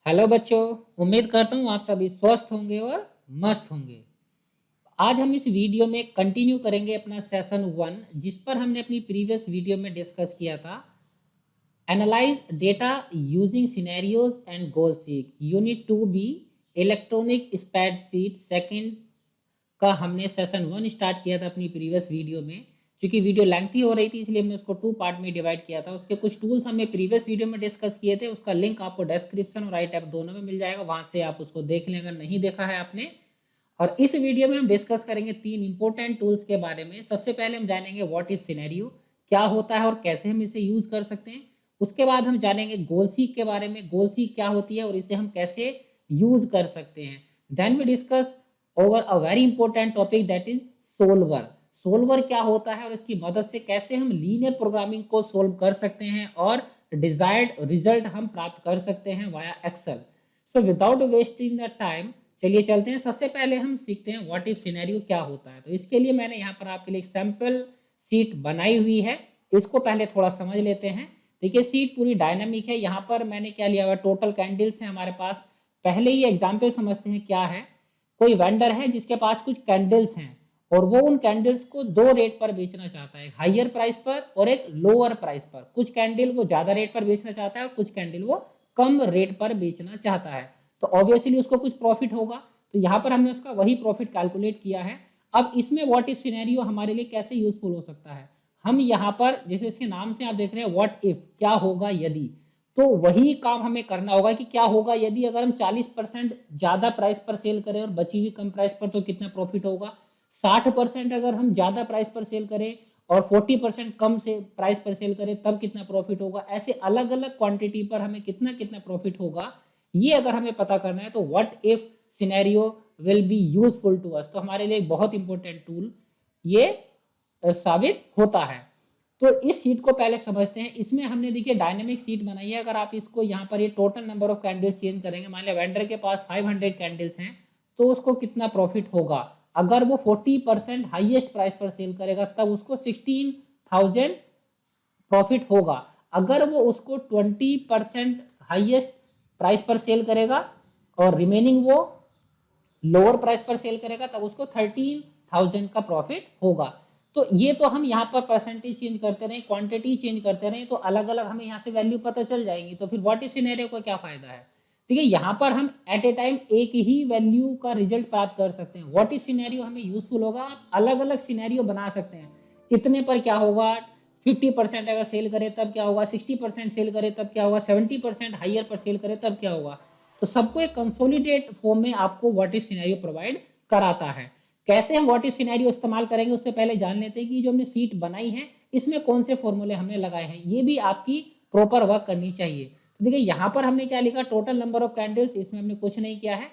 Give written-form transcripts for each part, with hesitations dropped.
Hello बच्चों, उम्मीद करता हूँ आप सभी स्वस्थ होंगे और मस्त होंगे। आज हम इस वीडियो में कंटिन्यू करेंगे अपना सेशन 1, जिस पर हमने अपनी प्रीवियस वीडियो में डिस्कस किया था। Analyse data using scenarios and goal seek unit 2B electronic spreadsheet second का हमने सेशन 1 स्टार्ट किया था अपनी प्रीवियस वीडियो में। क्योंकि वीडियो लेंथी हो रही थी इसलिए हमने उसको 2 पार्ट में डिवाइड किया था। उसके कुछ टूल्स हमने प्रीवियस वीडियो में डिस्कस किए थे, उसका लिंक आपको डिस्क्रिप्शन और राइट ऐप दोनों में मिल जाएगा, वहां से आप उसको देख लें अगर नहीं देखा है आपने। और इस वीडियो में हम डिस्कस करेंगे 3 इंपॉर्टेंट टूल्स के बारे में। सबसे पहले हम जानेंगे व्हाट इज सिनेरियो, क्या होता है और कैसे हम इसे यूज कर सकते हैं। उसके बाद हम जानेंगे गोल सीक के बारे में, गोल सीक क्या होती है और इसे हम कैसे यूज कर सकते हैं। Then we discuss over a very important topic that is solver. Solver क्या होता है और इसकी मदद से कैसे हम लीनियर प्रोग्रामिंग को सोल्व कर सकते हैं और डिजायर्ड रिजल्ट हम प्राप्त कर सकते हैं via Excel. So without wasting the time चलिए चलते हैं। सबसे पहले हम सीखते हैं व्हाट इफ सिनेरियो क्या होता है। तो इसके लिए मैंने यहाँ पर आपके लिए एक सैंपल सीट बनाई हुई है, इसको पहले थोड़ा समझ लेते हैं। देखिए सीट पूरी डायनामिक है। यहाँ पर मैंने क्या लिया हुआ, टोटल कैंडल्स है हमारे पास। पहले ही एग्जाम्पल समझते हैं क्या है। कोई वेंडर है जिसके पास कुछ कैंडल्स हैं और वो उन कैंडल्स को दो रेट पर बेचना चाहता है, हायर प्राइस पर और एक लोअर प्राइस पर। कुछ कैंडल वो ज्यादा रेट पर बेचना चाहता है और कुछ कैंडल वो कम रेट पर बेचना चाहता है। तो ऑब्वियसली उसको कुछ प्रॉफिट होगा। तो यहाँ पर हमने उसका वही प्रॉफिट कैलकुलेट किया है। अब इसमें व्हाट इफ सिनेरियो हमारे लिए कैसे यूजफुल हो सकता है। हम यहाँ पर जैसे इसके नाम से आप देख रहे हैं व्हाट इफ, क्या होगा यदि, तो वही काम हमें करना होगा कि क्या होगा यदि अगर हम 40% ज्यादा प्राइस पर सेल करें और बची हुई कम प्राइस पर, तो कितना प्रॉफिट होगा। 60% अगर हम ज्यादा प्राइस पर सेल करें और 40% कम से प्राइस पर सेल करें तब कितना प्रॉफिट होगा। ऐसे अलग अलग क्वांटिटी पर हमें कितना कितना प्रॉफिट होगा, ये अगर हमें पता करना है तो what if scenario will be useful to us. तो हमारे लिए बहुत इंपॉर्टेंट टूल ये साबित होता है। तो इस सीट को पहले समझते हैं। इसमें हमने देखिए डायनेमिक सीट बनाई है। अगर आप इसको यहाँ पर ये total number of candles change करेंगे, मान लिया वेंडर के पास 500 कैंडल्स हैं, तो उसको कितना प्रॉफिट होगा। अगर वो 40% हाईएस्ट प्राइस पर सेल करेगा तब उसको 16,000 प्रॉफिट होगा। अगर वो उसको 20% हाईएस्ट प्राइस पर सेल करेगा और रिमेनिंग वो लोअर प्राइस पर सेल करेगा तब उसको 13,000 का प्रॉफिट होगा। तो ये तो हम यहाँ पर परसेंटेज चेंज करते रहे, क्वांटिटी चेंज करते रहे, तो अलग अलग हमें यहाँ से वैल्यू पता चल जाएगी। तो फिर व्हाट इफ सिनेरियो का क्या फायदा है। देखिए यहाँ पर हम एट ए टाइम एक ही वैल्यू का रिजल्ट प्राप्त कर सकते हैं। व्हाट इफ सिनेरियो हमें यूजफुल होगा, आप अलग अलग सिनेरियो बना सकते हैं। इतने पर क्या होगा, 50% अगर सेल करे तब क्या होगा, 60% सेल करे तब क्या होगा, 70% हाइयर पर सेल करे तब क्या होगा। तो सबको एक कंसोलिडेट फॉर्म में आपको व्हाट इफ सिनेरियो प्रोवाइड कराता है। कैसे हम व्हाट इफ सिनेरियो इस्तेमाल करेंगे उससे पहले जान लेते हैं कि जो हमने सीट बनाई है इसमें कौन से फॉर्मूले हमने लगाए हैं। ये भी आपकी प्रॉपर वर्क करनी चाहिए। तो देखिए यहाँ पर हमने क्या लिखा, टोटल नंबर ऑफ कैंडल्स, इसमें हमने कुछ नहीं किया है।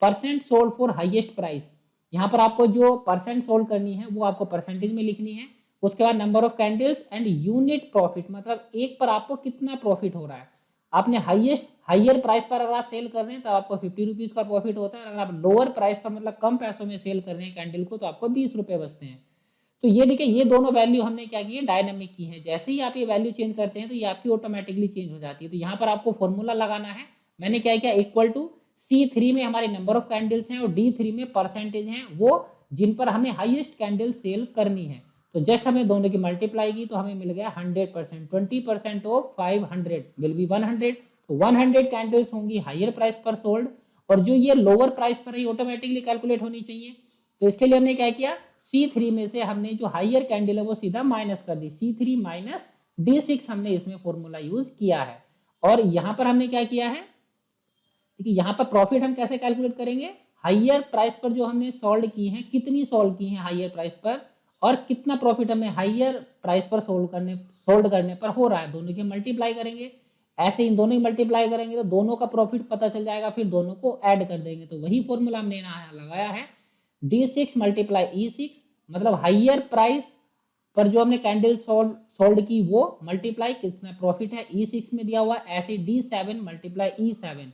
Percent sold for highest price, यहाँ पर आपको जो परसेंट सोल्ड करनी है वो आपको परसेंटेज में लिखनी है। उसके बाद number of candles and unit profit, मतलब एक पर आपको कितना प्रॉफिट हो रहा है। आपने हाईएस्ट हाइयर प्राइस पर अगर आप सेल कर रहे हैं तो आपको 50 रुपीज का प्रॉफिट होता है। अगर आप लोअर प्राइस पर मतलब कम पैसों में सेल कर रहे हैं कैंडल को तो आपको 20 रुपए बचते हैं। तो ये देखिए ये दोनों वैल्यू हमने क्या की है, डायनामिक की है। जैसे ही आप ये वैल्यू चेंज करते हैं तो ये आपकी ऑटोमेटिकली चेंज हो जाती है। तो यहाँ पर आपको फॉर्मूला लगाना है। मैंने क्या किया, इक्वल टू C3 में हमारे नंबर ऑफ कैंडल्स हैं और D3 में परसेंटेज हैं वो जिन पर हमें हाईएस्ट कैंडल सेल करनी है। तो जस्ट हमें दोनों की मल्टीप्लाई की तो हमें मिल गया 100%। 20% ऑफ 500 विल बी 100। तो 100 कैंडल्स होंगी हाइयर प्राइस पर सोल्ड और जो ये लोअर प्राइस पर है ऑटोमेटिकली कैलकुलेट होनी चाहिए। तो इसके लिए हमने क्या किया, C3 में से हमने जो हाइयर कैंडल है वो सीधा माइनस कर दी, C3 माइनस D6 हमने इसमें फॉर्मूला यूज किया है। और यहां पर हमने क्या किया है, देखिए यहाँ पर प्रॉफिट हम कैसे कैलकुलेट करेंगे, हाइयर प्राइस पर जो हमने सोल्ड की है, कितनी सोल्ड की है हाइयर प्राइस पर और कितना प्रॉफिट हमें हाइयर प्राइस पर सोल्ड करने पर हो रहा है, दोनों की मल्टीप्लाई करेंगे। ऐसे इन दोनों की मल्टीप्लाई करेंगे तो दोनों का प्रॉफिट पता चल जाएगा, फिर दोनों को ऐड कर देंगे। तो वही फॉर्मूला हमने यहाँ लगाया है, D6 मल्टीप्लाई E6, मतलब हाइयर प्राइस पर जो हमने कैंडल सोल्ड की वो मल्टीप्लाई कितना प्रॉफिट है E6 में दिया हुआ, ऐसे D7 मल्टीप्लाई E7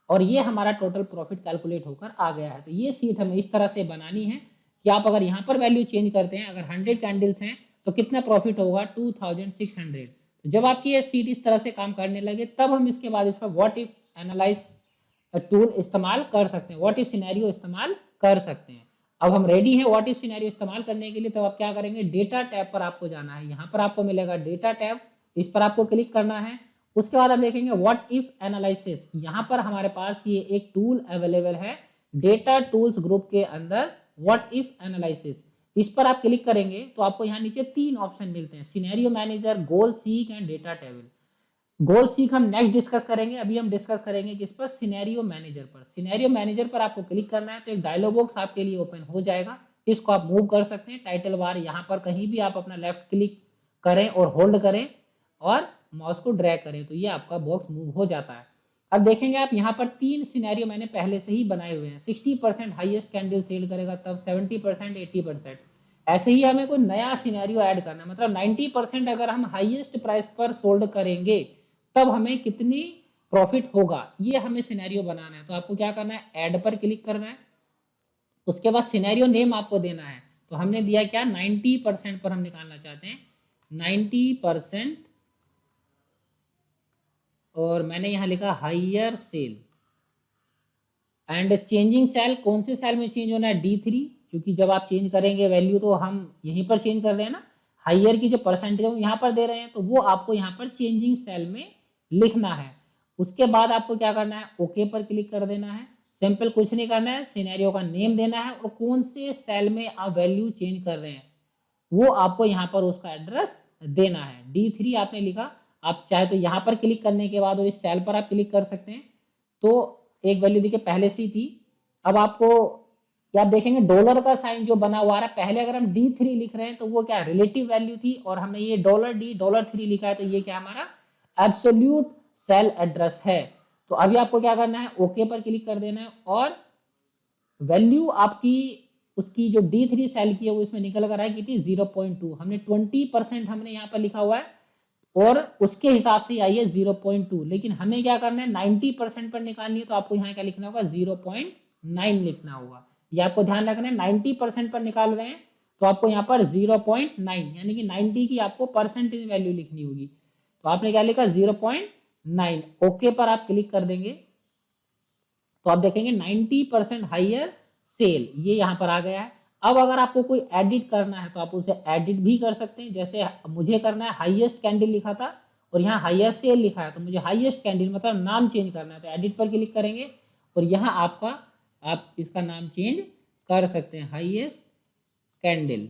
और ये हमारा टोटल प्रॉफिट कैलकुलेट होकर आ गया है। तो ये सीट हमें इस तरह से बनानी है कि आप अगर यहाँ पर वैल्यू चेंज करते हैं, अगर 100 कैंडल्स हैं तो कितना प्रॉफिट होगा 2600। तो जब आपकी ये सीट इस तरह से काम करने लगे तब हम इसके बाद इसका व्हाट इफ एनालाइज टूल इस्तेमाल कर सकते हैं, व्हाट इफ सिनेरियो इस्तेमाल कर सकते हैं। अब हम रेडी हैं व्हाट इफ सिनेरियो इस्तेमाल करने के लिए, तो आप क्या करेंगे, डेटा टैब पर आपको जाना है, यहाँ पर आपको मिलेगा डेटा टैब, इस पर आपको क्लिक करना है। उसके बाद आप देखेंगे व्हाट इफ एनालिसिस, यहाँ पर हमारे पास ये एक टूल अवेलेबल है डेटा टूल्स ग्रुप के अंदर, व्हाट इफ एनालिसिस। इस पर आप क्लिक करेंगे तो आपको यहाँ नीचे 3 ऑप्शन मिलते हैं, scenario manager, goal seek and data table. Goal seek हम नेक्स्ट डिस्कस करेंगे, अभी हम डिस्कस करेंगे किस पर, सिनेरियो मैनेजर पर। सिनेरियो मैनेजर पर आपको क्लिक करना है तो एक डायलॉग बॉक्स आपके लिए ओपन हो जाएगा, इसको आप मूव कर सकते हैं टाइटल बार, यहाँ पर कहीं भी आप अपना लेफ्ट क्लिक करें और होल्ड करें और माउस को ड्रैग करें तो ये आपका बॉक्स मूव हो जाता है। अब देखेंगे आप यहाँ पर 3 सिनेरियो मैंने पहले से ही बनाए हुए हैं, 60% हाईएस्ट कैंडल सेल करेगा तब, 70%, 80%। ऐसे ही हमें कोई नया सिनेरियो ऐड करना है, मतलब 90% अगर हम हाईएस्ट प्राइस पर सोल्ड करेंगे तब हमें कितनी प्रॉफिट होगा, ये हमें सिनेरियो बनाना है। तो आपको क्या करना है, ऐड पर क्लिक करना है, उसके बाद सिनेरियो नेम आपको देना है। तो हमने दिया क्या, 90% पर हम निकालना चाहते हैं 90%, और मैंने यहां लिखा higher cell and changing cell, कौन से सेल में चेंज होना है, D3, क्योंकि जब आप चेंज करेंगे वैल्यू तो हम यहीं पर चेंज कर रहे हैं ना, हाइयर की जो परसेंटेज हम यहाँ पर दे रहे हैं तो वो आपको यहाँ पर चेंजिंग सेल में लिखना है। उसके बाद आपको क्या करना है, ओके पर क्लिक कर देना है, सिंपल, कुछ नहीं करना है, सिनेरियो का नेम देना है और कौन से सेल में आप वैल्यू चेंज कर रहे हैं वो आपको यहाँ पर उसका एड्रेस देना है। D3 आपने लिखा, आप चाहे तो यहाँ पर क्लिक करने के बाद और इस सेल पर आप क्लिक कर सकते हैं, तो एक वैल्यू देखिए पहले से ही थी। अब आपको क्या, आप देखेंगे डॉलर का साइन जो बना हुआ है, पहले अगर हम D3 लिख रहे हैं तो वो क्या रिलेटिव वैल्यू थी, और हमने ये $D $3 लिखा है तो ये क्या हमारा एब्सोल्यूट सेल एड्रेस है। तो अभी आपको क्या करना है, ओके पर क्लिक कर देना है और वैल्यू आपकी उसकी जो D3 सेल की है वो इसमें निकल कर आएगी कितनी, 0.2। हमने 20% हमने यहाँ पर लिखा हुआ है और उसके हिसाब से आई है 0.2, लेकिन हमें क्या करना है 90% पर निकालनी है तो आपको यहाँ क्या लिखना होगा, 0.9 लिखना होगा। ये आपको ध्यान रखना है, 90% पर निकाल रहे हैं तो आपको यहाँ पर 0.9 यानी कि 90 की आपको परसेंटेज वैल्यू लिखनी होगी, तो आपने क्या लिखा 0.9। ओके पर आप क्लिक कर देंगे तो आप देखेंगे 90% हाइयर सेल, ये यहाँ पर आ गया है। अब अगर आपको कोई एडिट करना है तो आप उसे एडिट भी कर सकते हैं, जैसे मुझे करना है हाईएस्ट कैंडल लिखा था और यहाँ हाईयर सेल लिखा है तो मुझे हाईएस्ट कैंडल मतलब नाम चेंज करना है, तो एडिट पर क्लिक करेंगे और यहाँ आपका आप इसका नाम चेंज कर सकते हैं हाईएस्ट कैंडल,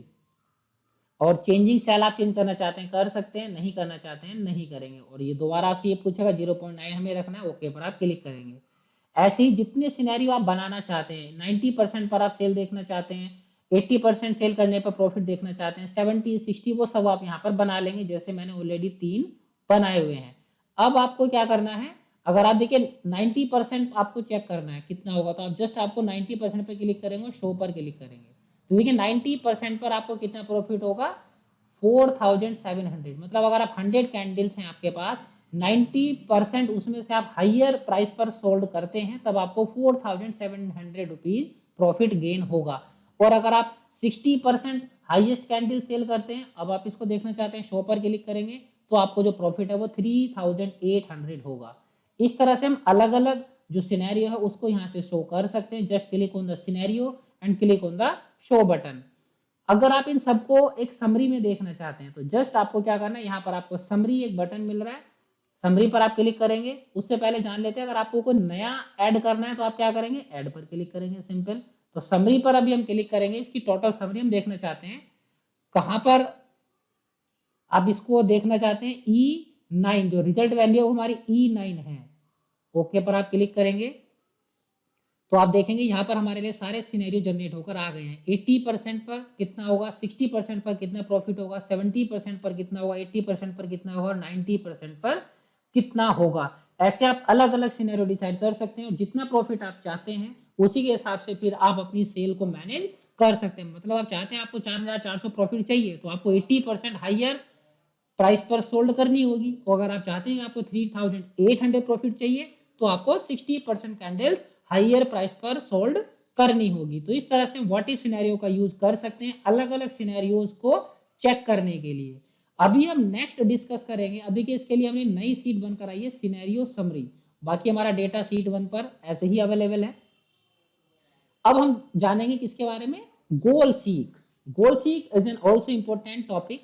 और चेंजिंग सेल आप चेंज करना चाहते हैं कर सकते हैं, नहीं करना चाहते हैं नहीं करेंगे। और ये दोबारा आपसे ये पूछेगा 0.9 हमें रखना है, ओके पर आप क्लिक करेंगे। ऐसे ही जितने सिनेरियो आप बनाना चाहते हैं, 90% पर आप सेल देखना चाहते हैं, 80% सेल करने पर प्रॉफिट देखना चाहते हैं, 70 60 वो सब आप यहाँ पर बना लेंगे, जैसे मैंने ऑलरेडी 3 बनाए हुए हैं। अब आपको क्या करना है, अगर आप देखिए 90% आपको चेक करना है कितना होगा, तो आप जस्ट आपको 90% पर क्लिक करेंगे, शो पर क्लिक करेंगे तो देखिए 90% पर आपको कितना प्रॉफिट होगा, 4700। मतलब अगर आप 100 कैंडल्स हैं आपके पास, 90% उसमें से आप हाइयर प्राइस पर सोल्ड करते हैं तब आपको 4700 रुपीज प्रॉफिट गेन होगा। और अगर आप 60% हाईएस्ट कैंडल सेल करते हैं, अब आप इसको देखना चाहते हैं, शो पर क्लिक करेंगे तो आपको जो प्रॉफिट है वो 3800 होगा। इस तरह से हम अलग अलग जो सिनेरियो है उसको यहाँ से शो कर सकते हैं, just click on the scenario and click on the show button. अगर आप इन सबको एक समरी में देखना चाहते हैं तो जस्ट आपको क्या करना है, यहाँ पर आपको समरी एक बटन मिल रहा है, समरी पर आप क्लिक करेंगे। उससे पहले जान लेते हैं अगर आपको कोई नया ऐड करना है तो आप क्या करेंगे, ऐड पर क्लिक करेंगे, सिंपल। तो समरी पर अभी हम क्लिक करेंगे, इसकी टोटल समरी हम देखना चाहते हैं, कहां पर आप इसको देखना चाहते हैं, E9 जो रिजल्ट वैल्यू हमारी E9 है, ओके पर आप क्लिक करेंगे तो आप देखेंगे यहाँ पर हमारे लिए सारे सिनेरियो जनरेट होकर आ गए हैं। 80% पर कितना होगा, 60% पर कितना प्रॉफिट होगा, 70% पर कितना होगा, 80% पर कितना होगा, 90% पर कितना होगा। ऐसे आप अलग अलग सिनेरियो डिसाइड कर सकते हैं और जितना प्रॉफिट आप चाहते हैं उसी के हिसाब से फिर आप अपनी सेल को मैनेज कर सकते हैं। मतलब आप चाहते हैं आपको 4400 प्रॉफिट चाहिए तो आपको 80% हाइयर प्राइस पर सोल्ड करनी होगी, और अगर आप चाहते हैं आपको 3800 प्रॉफिट चाहिए तो आपको 60% कैंडल्स हाइयर प्राइस पर सोल्ड करनी होगी। तो इस तरह से व्हाट इफ सिनेरियो का यूज कर सकते हैं अलग अलग सिनेरियोज को चेक करने के लिए। अभी हम नेक्स्ट डिस्कस करेंगे, अभी के इसके लिए हमने नई सीट बनकर आई है सिनेरियो समरी। बाकी हमारा डेटा शीट 1 पर ऐसे ही अवेलेबल है। अब हम जानेंगे किसके बारे में, goal seek. Goal seek is an also important topic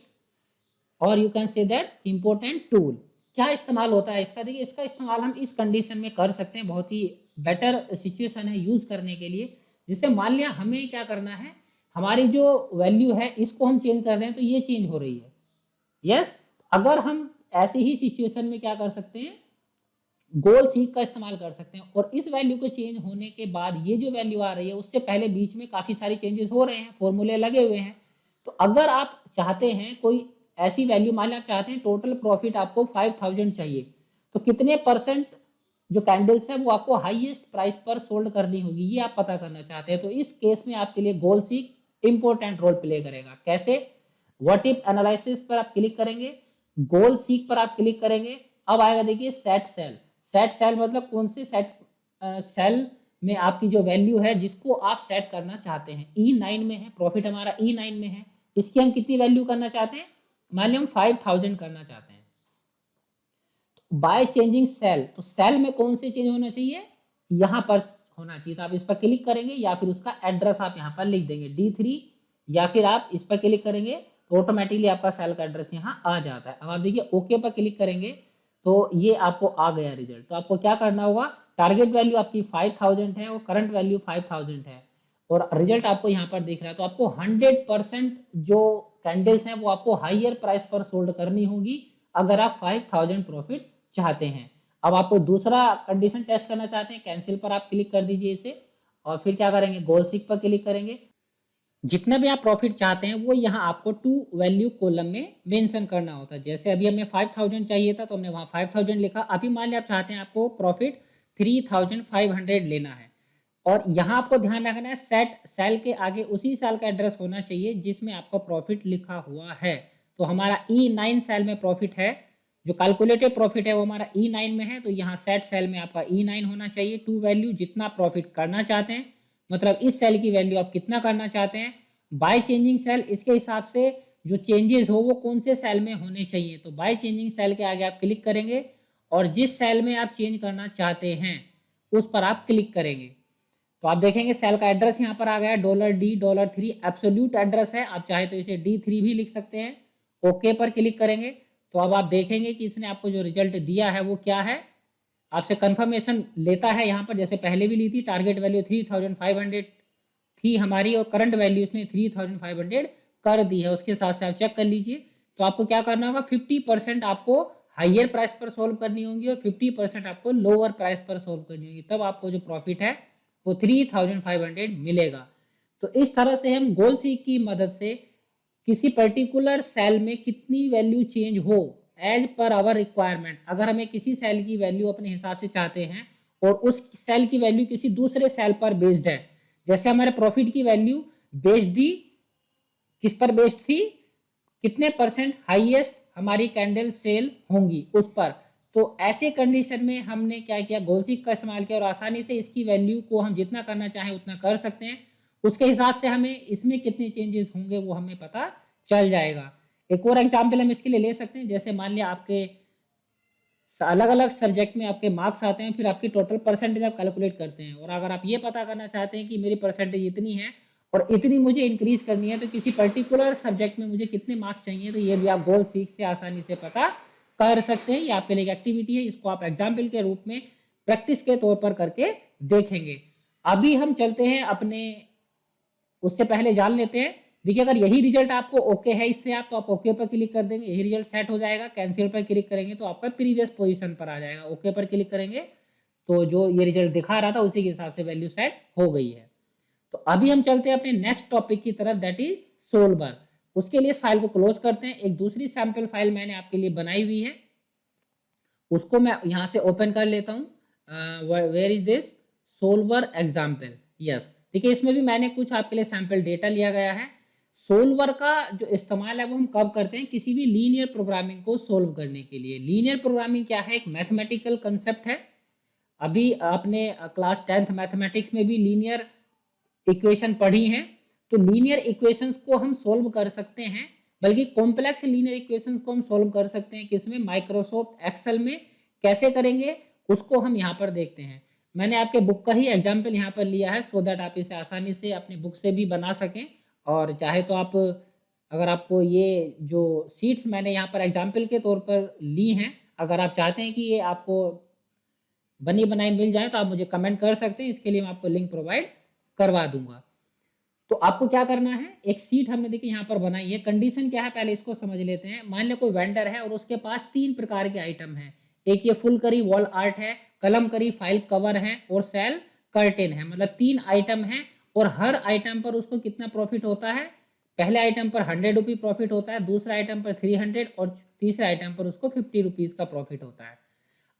और you can say that important tool. क्या इस्तेमाल होता है इसका, देखिए इसका इस्तेमाल हम इस कंडीशन में कर सकते हैं, बहुत ही बेटर सिचुएशन है यूज करने के लिए। जैसे मान लिया हमें क्या करना है, हमारी जो वैल्यू है इसको हम चेंज कर रहे हैं तो ये चेंज हो रही है। यस, अगर हम ऐसे ही सिचुएशन में क्या कर सकते हैं, गोल सीक का इस्तेमाल कर सकते हैं और इस वैल्यू को चेंज होने के बाद ये जो वैल्यू आ रही है उससे पहले बीच में काफी सारी चेंजेस हो रहे हैं, फॉर्मूले लगे हुए हैं। तो अगर आप चाहते हैं कोई ऐसी वैल्यू, मान लिया आप चाहते हैं टोटल प्रॉफिट आपको 5000 चाहिए, तो कितने परसेंट जो कैंडल्स है वो आपको हाईएस्ट प्राइस पर सोल्ड करनी होगी, ये आप पता करना चाहते हैं। तो इस केस में आपके लिए गोल सीक इंपॉर्टेंट रोल प्ले करेगा। कैसे, व्हाट इफ एनालिसिस पर आप क्लिक करेंगे, गोल सीक पर आप क्लिक करेंगे, अब आएगा देखिए सेट सेल। सेट सेल मतलब कौन से सेट सेल में आपकी जो वैल्यू है जिसको आप सेट करना चाहते हैं। E9 में है, प्रॉफिट हमारा E9 में है, इसकी हम कितनी वैल्यू करना चाहते हैं, मान लिया हम 5000 करना चाहते हैं। बाय चेंजिंग सेल, तो सेल में कौन से चेंज होना चाहिए, यहाँ पर होना चाहिए। तो आप इस पर क्लिक करेंगे या फिर उसका एड्रेस आप यहाँ पर लिख देंगे D3, या फिर आप इस पर क्लिक करेंगे तो ऑटोमेटिकली आपका सेल का एड्रेस यहाँ आ जाता है। अब आप देखिए ओके पर क्लिक करेंगे तो ये आपको आ गया रिजल्ट। तो आपको क्या करना होगा, टारगेट वैल्यू आपकी 5000 है और करंट वैल्यू 5000 है और रिजल्ट आपको यहाँ पर दिख रहा है। तो आपको 100% जो कैंडल्स हैं वो आपको हाईयर प्राइस पर सोल्ड करनी होगी अगर आप 5000 प्रॉफिट चाहते हैं। अब आपको दूसरा कंडीशन टेस्ट करना चाहते हैं, कैंसिल पर आप क्लिक कर दीजिए इसे और फिर क्या करेंगे, गोल सीक पर क्लिक करेंगे। जितना भी आप प्रॉफिट चाहते हैं वो यहाँ आपको टू वैल्यू कॉलम में मेंशन करना होता है। जैसे अभी हमें 5000 चाहिए था तो हमने वहाँ 5000 लिखा। अभी मान लिया आप चाहते हैं आपको प्रॉफिट 3500 लेना है और यहाँ आपको ध्यान रखना है सेट सेल के आगे उसी सेल का एड्रेस होना चाहिए जिसमें आपका प्रॉफिट लिखा हुआ है। तो हमारा E9 सेल में प्रॉफिट है, जो कैलकुलेटेड प्रॉफिट है वो हमारा E9 में है, तो यहाँ सेट सेल में आपका E9 होना चाहिए। टू वैल्यू जितना प्रॉफिट करना चाहते हैं, मतलब इस सेल की वैल्यू आप कितना करना चाहते हैं। बाय चेंजिंग सेल, इसके हिसाब से जो चेंजेस हो वो कौन से सेल में होने चाहिए। तो बाय चेंजिंग सेल के आगे आप क्लिक करेंगे और जिस सेल में आप चेंज करना चाहते हैं उस पर आप क्लिक करेंगे। तो आप देखेंगे सेल का एड्रेस यहाँ पर आ गया $D$3 एब्सोल्यूट एड्रेस है, आप चाहे तो इसे D3 भी लिख सकते हैं। ओके पर क्लिक करेंगे तो अब आप देखेंगे कि इसने आपको जो रिजल्ट दिया है वो क्या है, आपसे कंफर्मेशन लेता है यहाँ पर, जैसे पहले भी ली थी। टारगेट वैल्यू 3500 थी हमारी और करंट वैल्यू इसने 3500 कर दी है, उसके हिसाब से आप चेक कर लीजिए। तो आपको क्या करना होगा, 50% आपको हाइयर प्राइस पर सोल्व करनी होगी और 50% आपको लोअर प्राइस पर सोल्व करनी होगी, तब आपको जो प्रॉफिट है वो 3500 मिलेगा। तो इस तरह से हम गोल सीक की मदद से किसी पर्टिकुलर सेल में कितनी वैल्यू चेंज हो एज पर आवर रिक्वायरमेंट, अगर हमें किसी सेल की वैल्यू अपने हिसाब से चाहते हैं और उस सेल की वैल्यू किसी दूसरे सेल पर बेस्ड है, जैसे हमारे प्रॉफिट की वैल्यू बेस्ड थी, किस पर बेस्ड थी, कितने परसेंट हाईएस्ट हमारी कैंडल सेल होंगी उस पर। तो ऐसे कंडीशन में हमने क्या किया, गोल सीक का इस्तेमाल किया और आसानी से इसकी वैल्यू को हम जितना करना चाहें उतना कर सकते हैं। उसके हिसाब से हमें इसमें कितने चेंजेस होंगे वो हमें पता चल जाएगा। एक और एग्जाम्पल हम इसके लिए ले सकते हैं, जैसे मान लिया आपके अलग अलग सब्जेक्ट में आपके मार्क्स आते हैं, फिर आपकी टोटल परसेंटेज आप कैलकुलेट करते हैं और अगर आप ये पता करना चाहते हैं कि मेरी परसेंटेज इतनी है और इतनी मुझे इंक्रीज करनी है तो किसी पर्टिकुलर सब्जेक्ट में मुझे कितने मार्क्स चाहिए, तो ये भी आप गोल सीक से आसानी से पता कर सकते हैं। ये आपके लिए एक एक्टिविटी है, इसको आप एग्जाम्पल के रूप में प्रैक्टिस के तौर पर करके देखेंगे। अभी हम चलते हैं अपने, उससे पहले जान लेते हैं। देखिए अगर यही रिजल्ट आपको ओके है इससे आप, तो आप ओके पर क्लिक कर देंगे, यही रिजल्ट सेट हो जाएगा। कैंसिल पर क्लिक करेंगे तो आपका प्रीवियस पोजीशन पर आ जाएगा। ओके पर क्लिक करेंगे तो जो ये रिजल्ट दिखा रहा था उसी के हिसाब से वैल्यू सेट हो गई है। तो अभी हम चलते हैं अपने नेक्स्ट टॉपिक की तरफ, दैट इज सोल्वर। उसके लिए इस फाइल को क्लोज करते हैं। एक दूसरी सैंपल फाइल मैंने आपके लिए बनाई हुई है, उसको मैं यहाँ से ओपन कर लेता हूँ। Where is this, solver example. Yes, देखिए इसमें भी मैंने कुछ आपके लिए सैंपल डेटा लिया गया है। सोल्वर का जो इस्तेमाल है वो हम कब करते हैं, किसी भी लीनियर प्रोग्रामिंग को सोल्व करने के लिए। लीनियर प्रोग्रामिंग क्या है, एक मैथमेटिकल कंसेप्ट है। अभी आपने क्लास 10th मैथमेटिक्स में भी लीनियर इक्वेशन पढ़ी हैं। तो लीनियर इक्वेशंस को हम सोल्व कर सकते हैं, बल्कि कॉम्प्लेक्स लीनियर इक्वेशंस को हम सोल्व कर सकते हैं किसमें, माइक्रोसॉफ्ट एक्सेल में। कैसे करेंगे, उसको हम यहाँ पर देखते हैं। मैंने आपके बुक का ही एग्जाम्पल यहाँ पर लिया है सो दैट आप इसे आसानी से अपनी बुक से भी बना सकें। और चाहे तो आप, अगर आपको ये जो सीट्स मैंने यहाँ पर एग्जाम्पल के तौर पर ली हैं, अगर आप चाहते हैं कि ये आपको बनी बनाई मिल जाए तो आप मुझे कमेंट कर सकते हैं, इसके लिए मैं आपको लिंक प्रोवाइड करवा दूंगा। तो आपको क्या करना है, एक सीट हमने देखिए यहाँ पर बनाई है। कंडीशन क्या है पहले इसको समझ लेते हैं। मान लो कोई वेंडर है और उसके पास 3 प्रकार के आइटम हैं। एक ये फुलकरी वॉल आर्ट है, कलमकरी फाइल कवर है और सेल कर्टेन है। मतलब 3 आइटम है और हर आइटम पर उसको कितना प्रॉफिट होता है। पहले आइटम पर 100 रुपी प्रॉफिट होता है, दूसरे आइटम पर 300 और तीसरे आइटम पर उसको 50 रुपीज का प्रॉफिट होता है।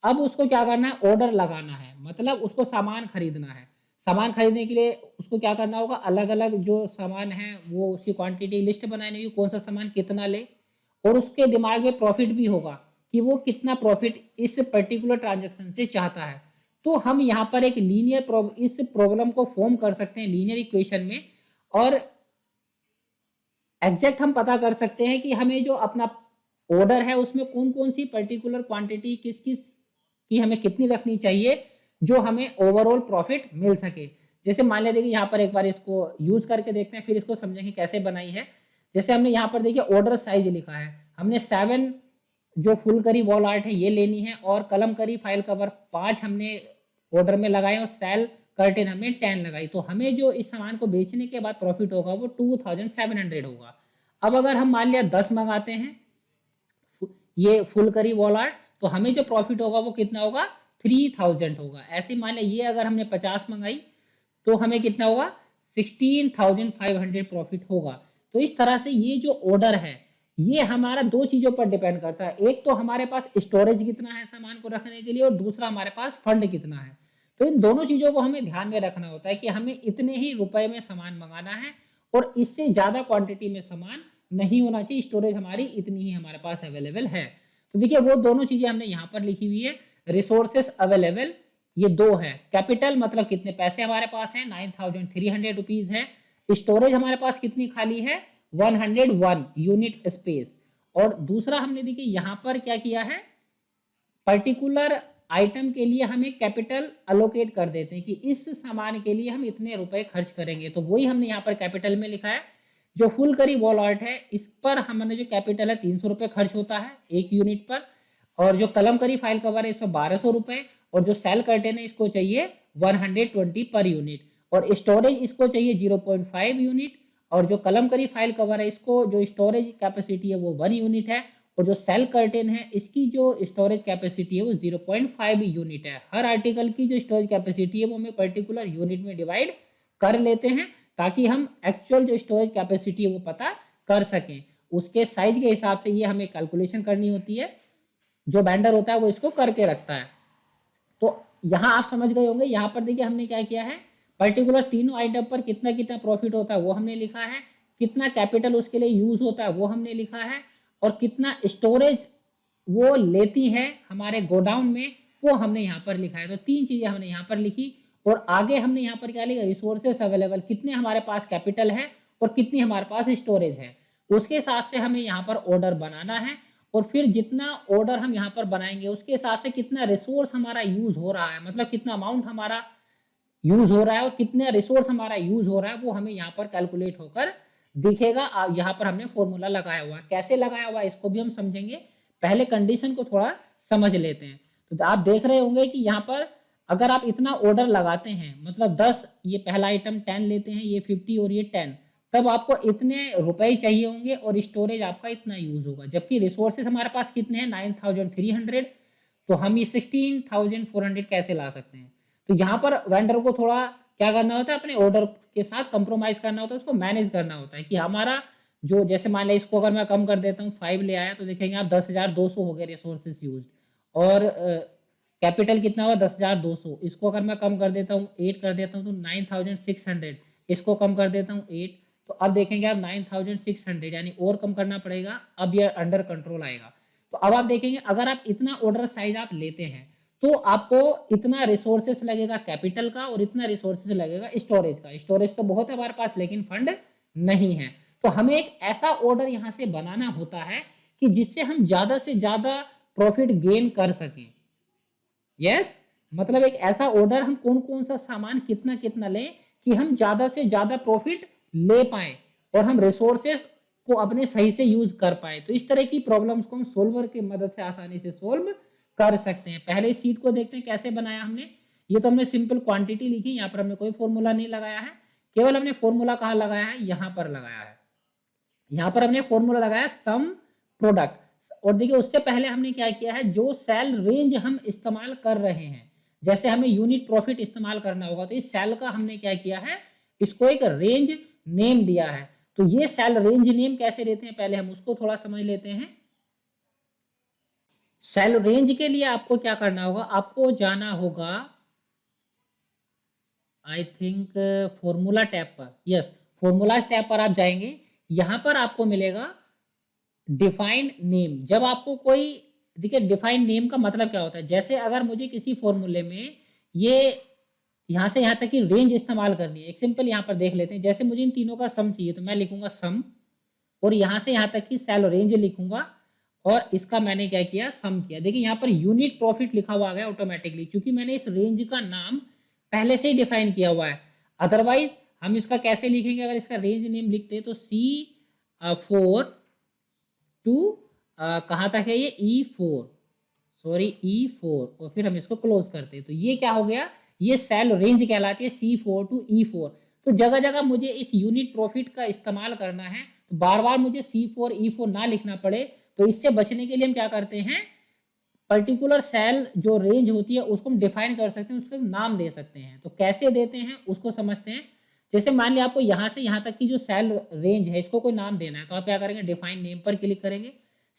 अब उसको क्या करना है, ऑर्डर लगाना है, मतलब उसको सामान खरीदना है। सामान खरीदने के लिए उसको क्या करना होगा, अलग अलग जो सामान है वो उसकी क्वांटिटी लिस्ट बनानी होगी, कौन सा सामान कितना ले। और उसके दिमाग में प्रॉफिट भी होगा कि वो कितना प्रॉफिट इस पर्टिकुलर ट्रांजेक्शन से चाहता है। तो हम यहाँ पर एक लीनियर इस प्रॉब्लम को फॉर्म कर सकते हैं लीनियर इक्वेशन में, और एग्जैक्ट हम पता कर सकते हैं कि हमें जो अपना ऑर्डर है उसमें कौन कौन सी पर्टिकुलर क्वांटिटी किस किस की हमें कितनी रखनी चाहिए जो हमें ओवरऑल प्रॉफिट मिल सके। जैसे मान लेते देखिए यहाँ पर एक बार इसको यूज करके देखते हैं, फिर इसको समझेंगे कैसे बनाई है। जैसे हमने यहाँ पर देखिए ऑर्डर साइज लिखा है, हमने 7 जो फुलकरी वॉल आर्ट है ये लेनी है, और कलमकरी फाइल कवर 5 हमने ऑर्डर में लगाए, और सेल कर्टेन हमने 10 लगाई। तो हमें जो इस सामान को बेचने के बाद प्रॉफिट होगा वो 2700 होगा। अब अगर हम मान लिया 10 मंगाते हैं ये फुलकरी वॉल आर्ट, तो हमें जो प्रॉफिट होगा वो कितना होगा, 3000 होगा। ऐसे मान लिया ये अगर हमने 50 मंगाई तो हमें कितना होगा, 16500 प्रॉफिट होगा। तो इस तरह से ये जो ऑर्डर है ये हमारा 2 चीजों पर डिपेंड करता है। एक तो हमारे पास स्टोरेज कितना है सामान को रखने के लिए, और दूसरा हमारे पास फंड कितना है। तो इन दोनों चीजों को हमें ध्यान में रखना होता है कि हमें इतने ही रुपए में सामान मंगाना है और इससे ज्यादा क्वांटिटी में सामान नहीं होना चाहिए। स्टोरेज हमारी इतनी ही हमारे पास अवेलेबल है। तो देखिए वो दोनों चीजें हमने यहाँ पर लिखी हुई है। रिसोर्सेस अवेलेबल ये 2 है। कैपिटल मतलब कितने पैसे हमारे पास है, 9300 रुपीज है। स्टोरेज हमारे पास कितनी खाली है, 101 यूनिट स्पेस। और दूसरा हमने देखिए यहाँ पर क्या किया है, पर्टिकुलर आइटम के लिए हमें कैपिटल अलोकेट कर देते हैं कि इस सामान के लिए हम इतने रुपए खर्च करेंगे। तो वही हमने यहाँ पर कैपिटल में लिखा है। जो फुलकरी वॉल आर्ट है इस पर हमने जो कैपिटल है 300 रुपए खर्च होता है 1 यूनिट पर, और जो कलमकरी फाइल कवर है इस पर 1200 रुपए, और जो सेल कर्टेन है इसको चाहिए 120 पर यूनिट, और स्टोरेज इसको चाहिए 0.5 यूनिट, और जो कलमकरी फाइल कवर है इसको जो स्टोरेज कैपेसिटी है वो 1 यूनिट है, और जो सेल कर्टेन है इसकी जो स्टोरेज कैपेसिटी है वो 0.5 यूनिट है। हर आर्टिकल की जो स्टोरेज कैपेसिटी है वो हमें पर्टिकुलर यूनिट में डिवाइड कर लेते हैं ताकि हम एक्चुअल जो स्टोरेज कैपेसिटी है वो पता कर सकें। उसके साइज के हिसाब से ये हमें कैलकुलेशन करनी होती है, जो वेंडर होता है वो इसको करके रखता है। तो यहाँ आप समझ गए होंगे। यहाँ पर देखिए हमने क्या किया है, पर्टिकुलर तीनों आइटम पर कितना कितना प्रॉफिट होता है वो हमने लिखा है, कितना कैपिटल उसके लिए यूज होता है वो हमने लिखा है, और कितना स्टोरेज वो लेती है हमारे गोडाउन में वो हमने यहाँ पर लिखा है। तो 3 चीजें हमने यहाँ पर लिखी, और आगे हमने यहाँ पर क्या लिखा, रिसोर्सेस अवेलेबल, कितने हमारे पास कैपिटल है और कितनी हमारे पास स्टोरेज है। उसके हिसाब से हमें यहाँ पर ऑर्डर बनाना है, और फिर जितना ऑर्डर हम यहाँ पर बनाएंगे उसके हिसाब से कितना रिसोर्स हमारा यूज हो रहा है, मतलब कितना अमाउंट हमारा यूज हो रहा है और कितना रिसोर्स हमारा यूज हो रहा है वो हमें यहाँ पर कैलकुलेट होकर दिखेगा। यहाँ पर हमने फॉर्मूला लगाया हुआ है, कैसे लगाया हुआ है इसको भी हम समझेंगे। पहले कंडीशन को थोड़ा समझ लेते हैं। तो आप देख रहे होंगे कि यहाँ पर अगर आप इतना ऑर्डर लगाते हैं, मतलब 10 ये पहला आइटम 10 लेते हैं, ये 50 और ये 10, तब आपको इतने रुपए चाहिए होंगे और स्टोरेज आपका इतना यूज होगा। जबकि रिसोर्सेज हमारे पास कितने हैं, 9300, तो हम ये 16400 कैसे ला सकते हैं। तो यहाँ पर वेंडर को थोड़ा क्या करना होता है, अपने ऑर्डर के साथ कंप्रोमाइज करना होता है, उसको मैनेज करना होता है कि हमारा जो, जैसे मान लिया इसको अगर मैं कम कर देता हूँ 5 ले आया, तो देखेंगे आप 10,200 हो गए रिसोर्सेज यूज, और कैपिटल कितना हुआ 10,200। इसको अगर मैं कम कर देता हूँ 8 कर देता हूँ तो 9,600, इसको कम कर देता हूँ 8, तो अब देखेंगे आप 9,600, यानी और कम करना पड़ेगा, अब ये अंडर कंट्रोल आएगा। तो अब आप देखेंगे अगर आप इतना ऑर्डर साइज आप लेते हैं तो आपको इतना रिसोर्सेस लगेगा कैपिटल का, और इतना रिसोर्सेस लगेगा स्टोरेज का। स्टोरेज तो बहुत है हमारे पास लेकिन फंड नहीं है। तो हमें एक ऐसा ऑर्डर यहाँ से बनाना होता है कि जिससे हम ज्यादा से ज्यादा प्रॉफिट गेन कर सकें। यस, मतलब एक ऐसा ऑर्डर हम कौन कौन सा सामान कितना कितना लें कि हम ज्यादा से ज्यादा प्रॉफिट ले पाए और हम रिसोर्सेस को अपने सही से यूज कर पाए। तो इस तरह की प्रॉब्लम्स को हम सोल्वर की मदद से आसानी से सोल्व कर सकते हैं। पहले इस शीट को देखते हैं कैसे बनाया हमने। ये तो हमने सिंपल क्वांटिटी लिखी, यहाँ पर हमने कोई फॉर्मूला नहीं लगाया है, केवल हमने फॉर्मूला कहाँ लगाया है, यहाँ पर लगाया है। यहाँ पर हमने फॉर्मूला लगाया सम प्रोडक्ट। और देखिए उससे पहले हमने क्या किया है, जो सेल रेंज हम इस्तेमाल कर रहे हैं, जैसे हमें यूनिट प्रॉफिट इस्तेमाल करना होगा तो इस सेल का हमने क्या किया है, इसको एक रेंज नेम दिया है। तो ये सेल रेंज नेम कैसे देते हैं, पहले हम उसको थोड़ा समझ लेते हैं। सेल रेंज के लिए आपको क्या करना होगा, आपको जाना होगा आई थिंक फॉर्मूला टैब पर। यस, फॉर्मूलाज टैब पर आप जाएंगे, यहां पर आपको मिलेगा डिफाइंड नेम। जब आपको कोई, देखिए डिफाइंड नेम का मतलब क्या होता है, जैसे अगर मुझे किसी फॉर्मूले में ये यहां से यहां तक की रेंज इस्तेमाल करनी है, एक सिंपल यहां पर देख लेते हैं, जैसे मुझे इन तीनों का सम चाहिए तो मैं लिखूंगा सम और यहां से यहां तक की सेल रेंज लिखूंगा और इसका मैंने क्या किया, सम किया। देखिए यहाँ पर यूनिट प्रॉफिट लिखा हुआ आ गया ऑटोमेटिकली, क्योंकि मैंने इस रेंज का नाम पहले से ही डिफाइन किया हुआ है। अदरवाइज हम इसका कैसे लिखेंगे, अगर इसका रेंज नेम लिखते हैं तो C4 टू कहाँ तक है ये E4, सॉरी E4, और फिर हम इसको क्लोज करते हैं तो ये क्या हो गया, ये सेल रेंज कहलाती है C4 टू E4। तो जगह जगह मुझे इस यूनिट प्रॉफिट का इस्तेमाल करना है तो बार बार मुझे C4 E4 ना लिखना पड़े, तो इससे बचने के लिए हम क्या करते हैं, पर्टिकुलर सेल जो रेंज होती है उसको हम डिफाइन कर सकते हैं, उसको नाम दे सकते हैं। तो कैसे देते हैं उसको समझते हैं। जैसे मान लिया आपको यहाँ से यहाँ तक की जो सेल रेंज है इसको कोई नाम देना है, तो आप क्या करेंगे, डिफाइन नेम पर क्लिक करेंगे,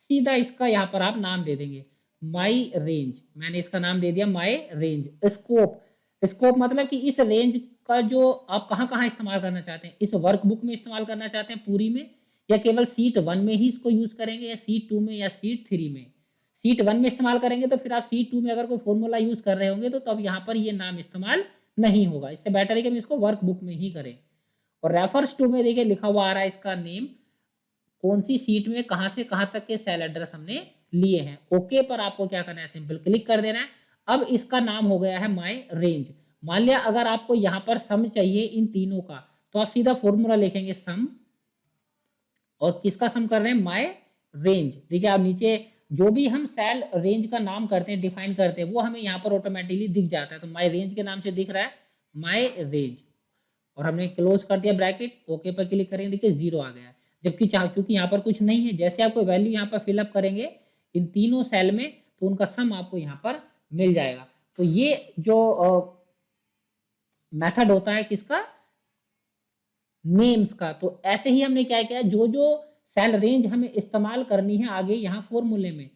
सीधा इसका यहाँ पर आप नाम दे देंगे माई रेंज। मैंने इसका नाम दे दिया माई रेंज। स्कोप, स्कोप मतलब कि इस रेंज का जो आप कहाँ कहाँ इस्तेमाल करना चाहते हैं, इस वर्कबुक में इस्तेमाल करना चाहते हैं पूरी में, या केवल सीट 1 में ही इसको यूज करेंगे, या सीट 2 में, या सीट 3 में। सीट 1 में इस्तेमाल करेंगे तो फिर आप सीट 2 में अगर कोई फॉर्मूला यूज कर रहे होंगे तो तब यहाँ पर ये नाम इस्तेमाल नहीं होगा। इससे बेटर है कि हम इसको वर्कबुक में ही करें। और रेफर्स टू में देखिए लिखा हुआ आ रहा है इसका नेम, कौन सी सीट में कहां से कहां तक के सेल एड्रेस हमने लिए हैं। ओके पर आपको क्या करना है, सिंपल क्लिक कर देना है। अब इसका नाम हो गया है माई रेंज। मान लिया अगर आपको यहां पर सम चाहिए इन तीनों का, तो आप सीधा फॉर्मूला लिखेंगे सम, और किसका सम कर रहे हैं, माई रेंज। देखिए आप नीचे जो भी हम सेल रेंज का नाम करते हैं, डिफाइन करते हैं, वो हमें यहाँ पर ऑटोमेटिकली दिख जाता है। तो माई रेंज के नाम से दिख रहा है माई रेंज, और हमने क्लोज कर दिया ब्रैकेट, ओके पर क्लिक करेंगे, देखिए 0 आ गया। जबकि क्योंकि यहाँ पर कुछ नहीं है, जैसे आपको वैल्यू यहाँ पर फिलअप करेंगे इन तीनों सेल में तो उनका सम आपको यहाँ पर मिल जाएगा। तो ये जो मेथड होता है किसका, नेम्स का। तो ऐसे ही हमने क्या किया, जो जो सेल रेंज हमें इस्तेमाल करनी है आगे यहाँ फॉर्मूले में,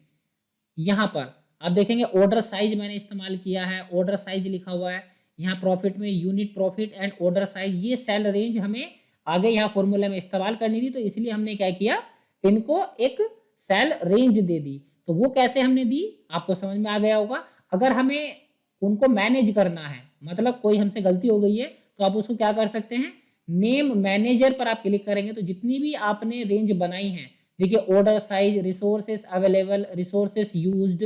यहाँ पर आप देखेंगे ऑर्डर साइज मैंने इस्तेमाल किया है, ऑर्डर साइज लिखा हुआ है यहाँ प्रॉफिट में, unit profit and order size. ये सेल रेंज हमें आगे यहाँ फॉर्मूले में इस्तेमाल करनी थी, तो इसलिए हमने क्या किया, इनको एक सेल रेंज दे दी। तो वो कैसे हमने दी आपको समझ में आ गया होगा। अगर हमें उनको मैनेज करना है, मतलब कोई हमसे गलती हो गई है, तो आप उसको क्या कर सकते हैं, नेम मैनेजर पर आप क्लिक करेंगे तो जितनी भी आपने रेंज बनाई है, देखिए order size, resources available, resources used,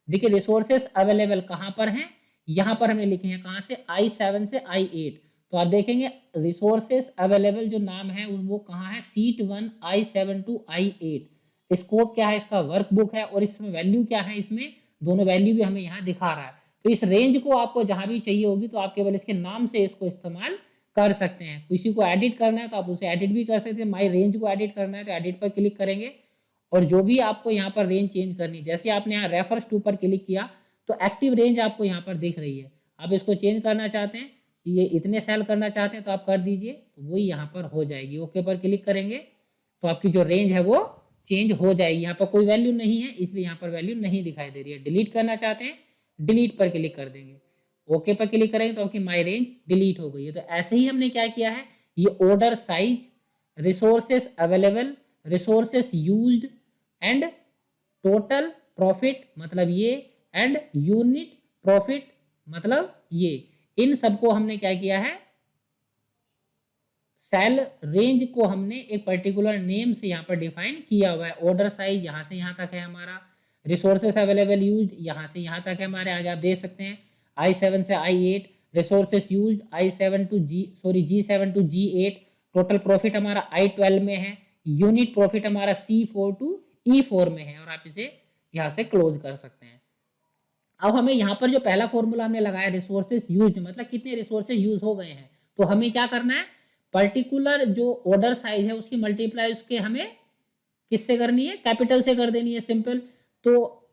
देखिए रिसोर्सेस अवेलेबल कहाँ पर हैं, यहाँ पर हमने लिखे हैं कहाँ से, I7 से I8। तो आप देखेंगे रिसोर्सेस अवेलेबल जो नाम है वो कहाँ है, seat 1 I7 to I8। Scope क्या है, इसका वर्कबुक है, और इसमें वैल्यू क्या है, इसमें दोनों वैल्यू भी हमें यहाँ दिखा रहा है। तो इस रेंज को आपको जहां भी चाहिए होगी तो आप केवल इसके नाम से इसको इस्तेमाल कर सकते हैं। किसी को एडिट करना है तो आप उसे एडिट भी कर सकते हैं। माई रेंज को एडिट करना है तो एडिट पर क्लिक करेंगे, और जो भी आपको यहाँ पर रेंज चेंज करनी, जैसे आपने यहाँ रेफर्स टू पर क्लिक किया तो एक्टिव रेंज आपको यहाँ पर दिख रही है। आप इसको चेंज करना चाहते हैं, ये इतने सेल करना चाहते हैं तो आप कर दीजिए, तो वही यहाँ पर हो जाएगी। ओके पर क्लिक करेंगे तो आपकी जो रेंज है वो चेंज हो जाएगी। यहाँ पर कोई वैल्यू नहीं है इसलिए यहाँ पर वैल्यू नहीं दिखाई दे रही है। डिलीट करना चाहते हैं, डिलीट पर क्लिक कर देंगे, ओके पर क्लिक करेंगे तो आपकी माई रेंज डिलीट हो गई है। तो ऐसे ही हमने क्या किया है, ये order size, resources available, resources used and total profit मतलब ये, एंड यूनिट प्रॉफिट मतलब ये, इन सबको हमने क्या किया है, सेल रेंज को हमने एक पर्टिकुलर नेम से यहाँ पर डिफाइन किया हुआ है। ऑर्डर साइज यहाँ से यहाँ तक है हमारा, रिसोर्सेस अवेलेबल यूज्ड यहाँ से यहाँ तक है हमारे, आगे आप देख सकते हैं। I7 से I8, resources use G7 to G8, total profit हमारा I12 में है, यूनिट प्रॉफिट हमारा C4 टू E4 में है, और आप इसे यहाँ से क्लोज कर सकते हैं। अब हमें यहाँ पर जो पहला फॉर्मूला हमने लगाया रिसोर्सेस यूज, मतलब कितने रिसोर्सेस यूज हो गए हैं, तो हमें क्या करना है, पर्टिकुलर जो ऑर्डर साइज है उसकी मल्टीप्लाई उसके हमें किससे करनी है, कैपिटल से कर देनी है, सिंपल। तो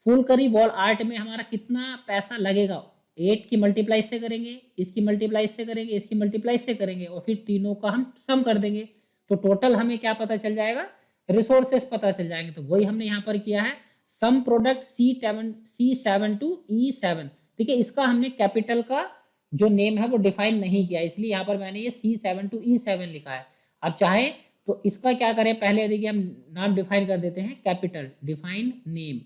फुल करी वॉल आर्ट में हमारा कितना पैसा लगेगा, 8 की मल्टीप्लाई से करेंगे, इसकी मल्टीप्लाई से करेंगे, इसकी मल्टीप्लाई से करेंगे, और फिर तीनों का हम सम कर देंगे, तो टोटल हमें क्या पता चल जाएगा, रिसोर्सेस पता चल जाएंगे। तो वही हमने यहाँ पर किया है, some product C7 to E7। देखिए इसका हमने कैपिटल का जो नेम है वो डिफाइन नहीं किया, इसलिए यहाँ पर मैंने ये C7 टू E7 लिखा है। अब चाहे तो इसका क्या करें, पहले देखिए हम नाम डिफाइन कर देते हैं, कैपिटल डिफाइन नेम।